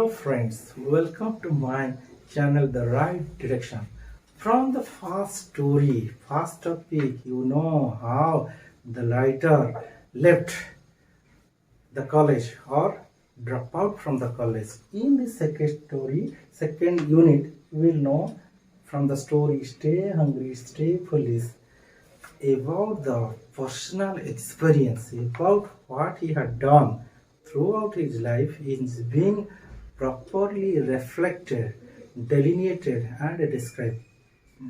Hello friends, welcome to my channel The Right Direction. From the first story, first topic, you know how the writer left the college or drop out from the college. In the second story, second unit, we will know from the story Stay Hungry, Stay Foolish about the personal experience, about what he had done throughout his life is being properly reflected, delineated and described.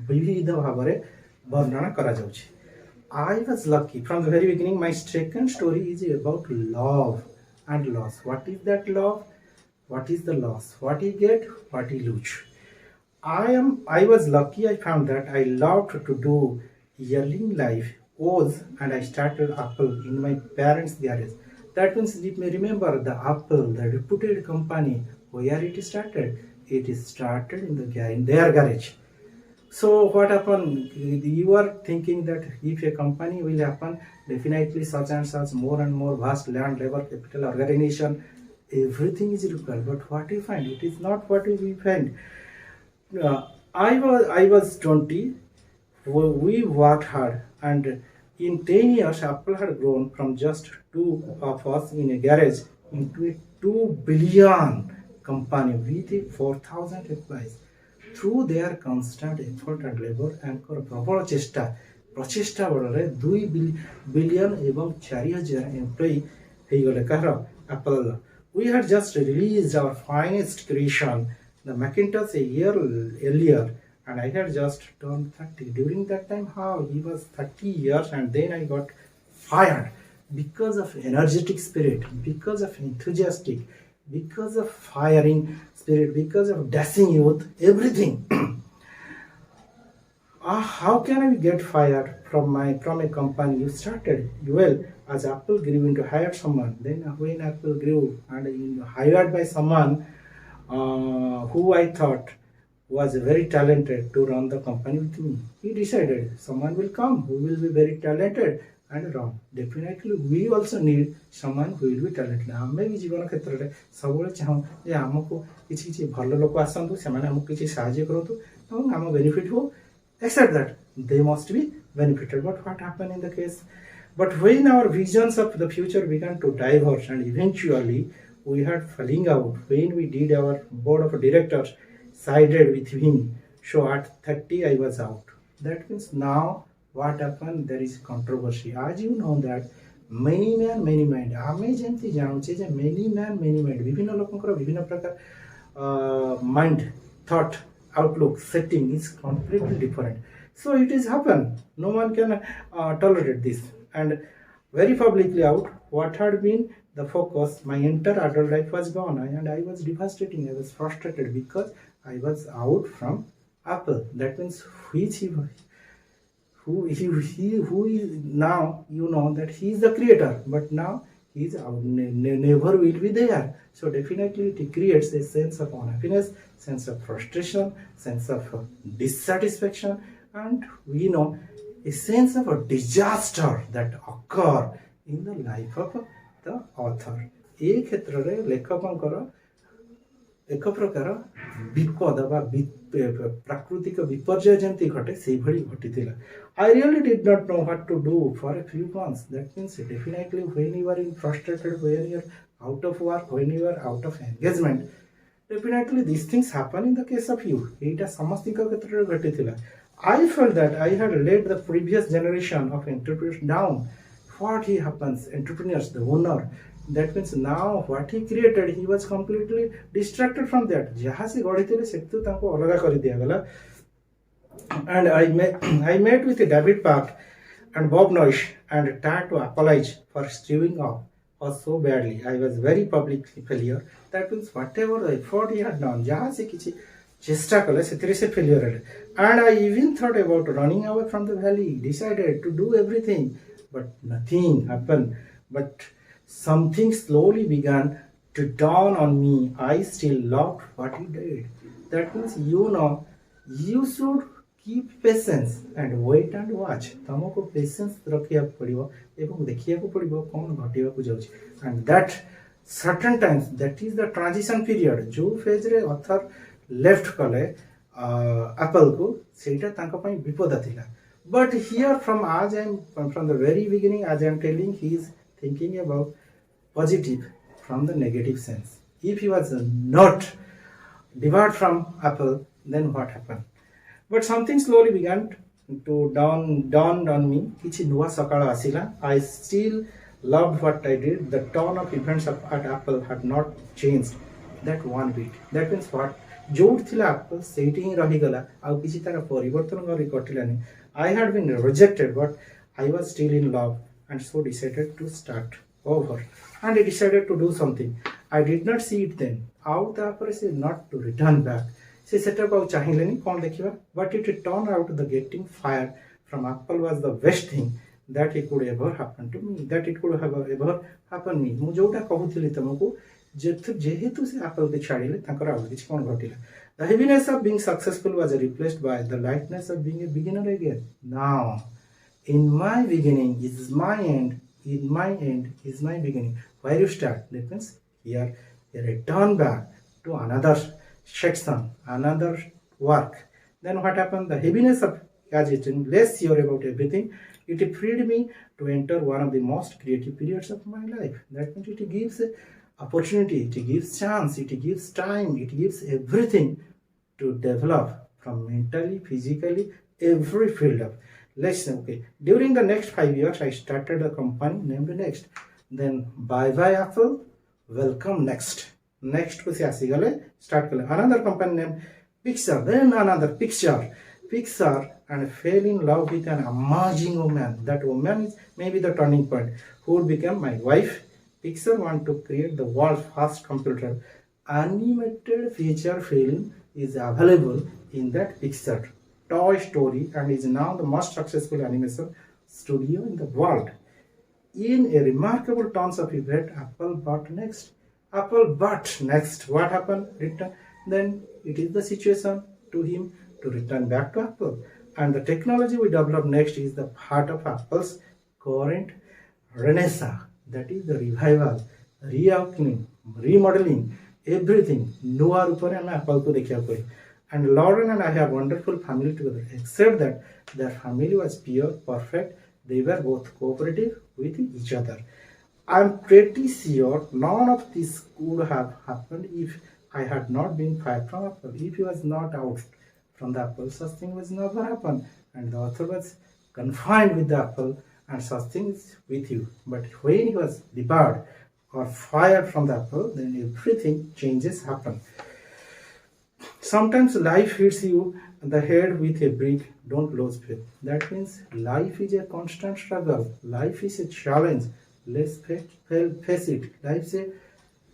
ବିବିଧ ଭାବରେ ବର୍ଣ୍ଣନା କରାଯାଉଛି. I was lucky from the very beginning. My second story is about love and loss. What is that love? What is the loss? What he get? What he lose? I was lucky. I found that I loved to do early in life was and I started Apple in my parents' garage. That means you may remember the Apple, the reputed company, where it started. It is started in their garage. So what happened? You are thinking that if a company will happen, definitely such and such more and more vast land, labor, capital, organization, everything is required. But what you find? It is not what we find. I was 20. We worked hard, and in 10 years, Apple had grown from just two of us in a garage into a 2 billion company with 4,000 employees. Through their constant effort and labor and प्रबल प्रचेष्टा बड़े 2 billion एवं 4,000 employee ହେଇଗଲେ କାହାର Apple. We had just released our finest creation, the Macintosh, a year earlier, and I had just turned 30. During that time, how he was 30 years, and then I got fired because of energetic spirit, because of enthusiastic, because of firing spirit, because of dashing youth, everything. How can I get fired from a company you started? Well, as Apple grew into hire someone, then when Apple grew and hired by someone who I thought was very talented to run the company with me, he decided someone will come who will be very talented and run. Definitely we also need someone who will be talented. आमे भी जीवन क्षेत्र रे सबले चाहूँ जे हमको किछि भल लोक आसंतु सेमाने हमको किछि सहाय्य करतु एवं हम बेनिफिट हो, except that they must be benefited. But what happened in the case? But when our visions of the future began to diverge and eventually we had falling out when we did our board of directors sided with him. So at 30 I was out. That means now what happened? There is controversy. As you know that many man many mind. आमे जेमती जानुचे जे many man many mind. विभिन्न लोकंकर विभिन्न प्रकार mind, thought, outlook, setting is completely different. So it is happen. No one can tolerate this. And very publicly out, what had been the focus, my entire adult life was gone, and I was devastating. I was frustrated because I was out from Apple. That means who is now, you know that he is the creator, but now he is out, never will be there. So definitely it creates a sense of unhappiness, sense of frustration, sense of dissatisfaction, and we know a sense of a disaster that occur in the life of the author. ए क्षेत्र रे लेखकंकर एक प्रकार विपद बा प्राकृतिक विपर्यय जमती घटे से भली घटिथिला. I really did not know what to do for a few months. That means definitely when you are in frustrated, when you are out of work, when you are out of engagement, definitely these things happen in the case of you. एटा समस्तिक क्षेत्र रे घटिथिला. I felt that I had let the previous generation of entrepreneurs down. What he happens, entrepreneurs, the owner, that means now what he created, he was completely distracted from that. जहाँ से गढ़ी थे सेतु तांको अलगा कर दिया गला. And I met with David Park and Bob Noyce and tried to apologize for screwing up us so badly. I was very publicly failure. That means whatever the effort he had done, जहाँ से किसी चेष्टा कले सेतिरे से failure है. And I even thought about running away from the valley. Decided to do everything, but nothing happened. But something slowly began to dawn on me. I still loved what he did. That means you should keep patience and wait and watch. तुमको patience रखिया पड़िबो एवं देखिया को पड़िबो कोन घटिया को जाउछि. And that certain times that is the transition period जो phase रे author left कले apple को सेटा तांको ପାଇଁ ବିପଦ ଥିଲା but here from the very beginning as I am telling he is thinking about positive from the negative sense if he was not depart from apple then what happened but something slowly began to dawn on me kichi nuwa sakala asila I still loved what I did the tone of events at apple had not changed that one bit that means what जोड़ थिला apple सेठी ही रही गला आउ किछि तार परिवर्तन करी कटिलानी I had been rejected but I was still in love and so decided to start over and I decided to do something I did not see it then out the apple is not to return back से setup आउ चाहिलेनी कोन देखिबा but it turned out the getting fired from apple was the best thing that it could ever happen to me that it could have ever happened me मु जोटा कहूथिली तमको जेहेतु से apple के छाड़िले तांकर आउ किछ कोन घटिला the heaviness of being successful was replaced by the lightness of being a beginner again now in my beginning is my end in my end is my beginning where you start that means here you return back to another section another work then what happened the heaviness of agitation less sure about everything it freed me to enter one of the most creative periods of my life that means it gives opportunity it gives chance it gives time it gives everything to develop from mentally physically every field of let's say okay during the next 5 years I started a company named Next then bye apple welcome next ko se asigale start kale another company named Pixar then another Pixar and fell in love with an amazing woman that woman is maybe the turning point who would become my wife Pixar want to create the world's first computer animated feature film is available in that Pixar Toy Story and is now the most successful animation studio in the world. In a remarkable turn of event, Apple bought Next. What happened? Then it is the situation to him to return back to Apple. And the technology we develop next is the part of Apple's current renaissance. That is the revival, reopening, remodeling, everything. Nuwa rupare ame Apple ko dekhiya koi. And Lauren and I have wonderful family together, except that their family was pure, perfect. They were both cooperative with each other. I'm pretty sure none of this could have happened if I had not been fired from Apple. If he was not out from the Apple, such thing was never happened. And the author was confined with the Apple and such things with you. But when he was debarred or fired from the Apple, then everything changes happen. Sometimes life hits you on the head with a brick. Don't lose faith. That means life is a constant struggle. Life is a challenge. Let's face it.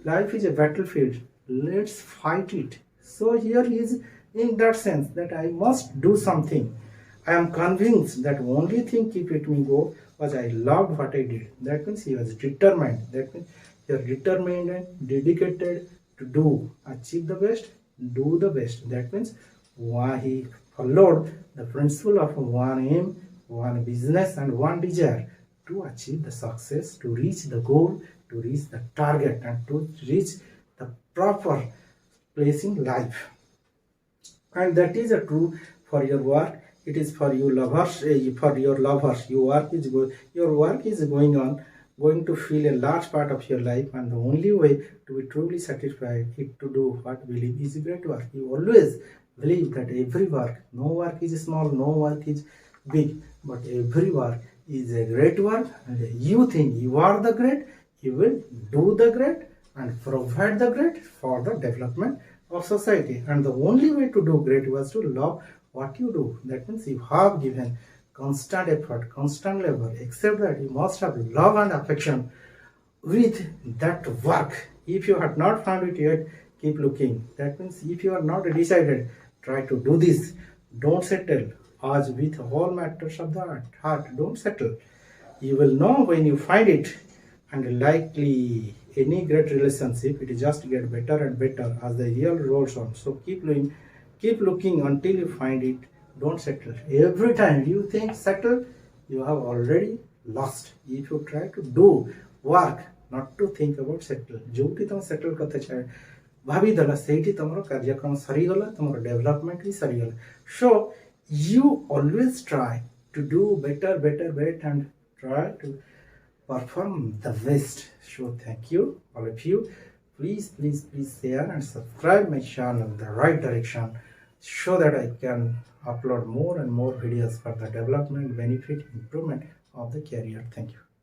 Life is a battlefield. Let's fight it. So here is in that sense that I must do something. I am convinced that only thing keep it me go was I loved what I did. That means he was determined. That means you are determined and dedicated to achieve the best, do the best. That means why he followed the principle of one aim, one business and one desire to achieve the success, to reach the goal, to reach the target and to reach the proper place in life. And that is true for your work. It is for you lovers, for your lovers. Your work is going to fill a large part of your life, and the only way to be truly satisfied is to do what we believe is great work. You always believe that every work, no work is small, no work is big, but every work is a great work, and you think you are the great, you will do the great and provide the great for the development of society. And the only way to do great was to love what you do. That means you have given constant effort, constant labor, except that you must have love and affection with that work. If you have not found it yet, keep looking. That means if you are not decided, try to do this. Don't settle. As with all matters of the heart, don't settle. You will know when you find it, and likely any great relationship, it just get better and better as the year rolls on. So keep looking until you find it. Don't settle. Every time you think settle, you have already lost. If you try to do work not to think about settle. जोटी तुम settle करते चाहे भाभी दला सेठी तुम्हारा कार्यक्रम सरी गला, तुम्हारा development भी सरी गला. So you always try to do better and try to perform the best. So thank you all of you. Please share and subscribe my channel The Right Direction, so that I can upload more and more videos for the development, benefit, improvement of the career. Thank you.